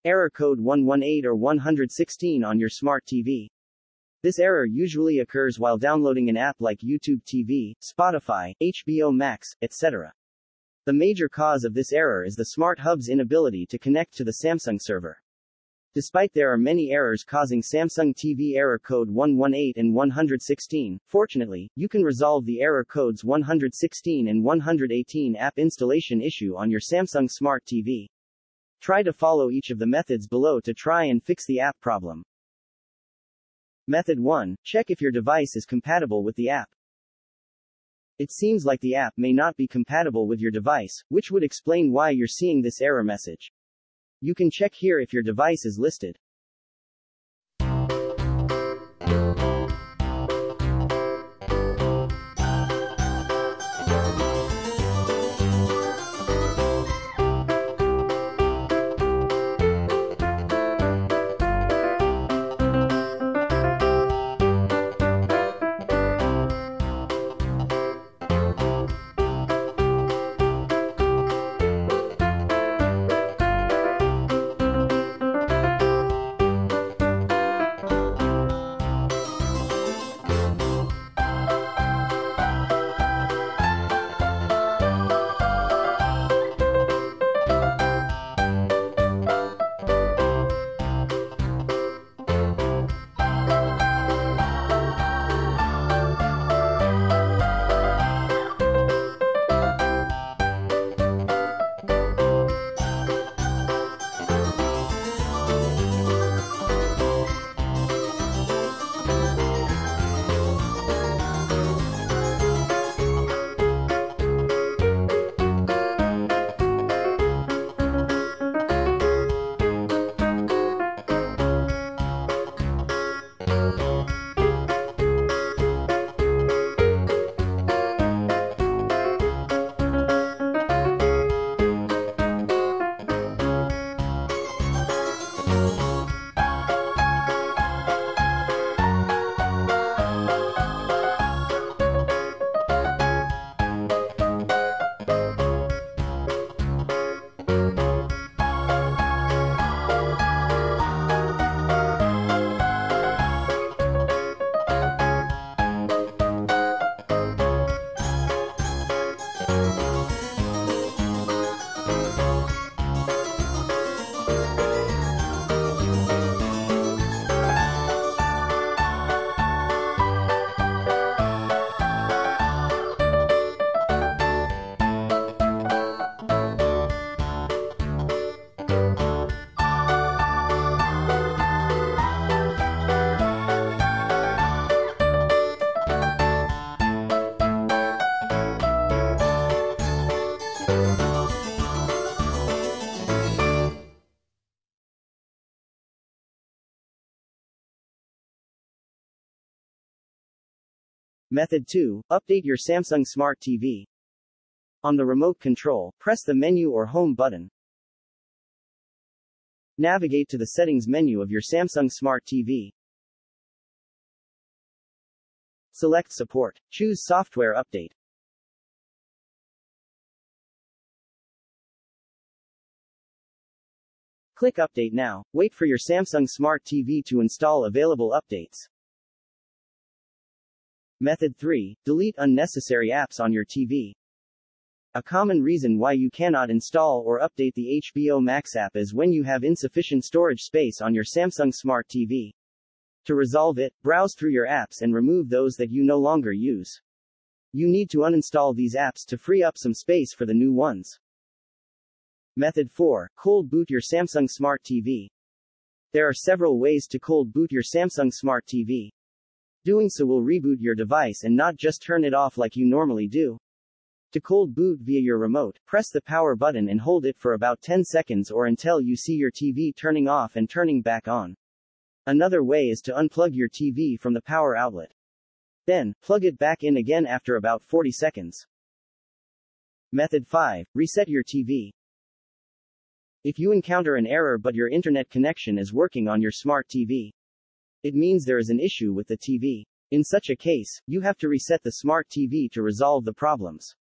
Error code 118 or 116 on your smart TV. This error usually occurs while downloading an app like YouTube TV, Spotify, HBO Max, etc. The major cause of this error is the Smart Hub's inability to connect to the Samsung server. Despite there are many errors causing Samsung TV error code 118 and 116, fortunately, you can resolve the error codes 116 and 118 app installation issue on your Samsung Smart TV. Try to follow each of the methods below to try and fix the app problem. Method 1. Check if your device is compatible with the app. It seems like the app may not be compatible with your device, which would explain why you're seeing this error message. You can check here if your device is listed. Method 2. Update your Samsung Smart TV. On the remote control, press the menu or home button. Navigate to the settings menu of your Samsung Smart TV. Select Support. Choose Software Update. Click Update now. Wait for your Samsung Smart TV to install available updates. Method 3. Delete unnecessary apps on your TV. A common reason why you cannot install or update the HBO Max app is when you have insufficient storage space on your Samsung Smart TV. To resolve it, browse through your apps and remove those that you no longer use. You need to uninstall these apps to free up some space for the new ones. Method 4. Cold boot your Samsung Smart TV. There are several ways to cold boot your Samsung Smart TV. Doing so will reboot your device and not just turn it off like you normally do. To cold boot via your remote, press the power button and hold it for about 10 seconds or until you see your TV turning off and turning back on. Another way is to unplug your TV from the power outlet. Then, plug it back in again after about 40 seconds. Method 5. Reset your TV. If you encounter an error but your internet connection is working on your smart TV, it means there is an issue with the TV. In such a case, you have to reset the smart TV to resolve the problems.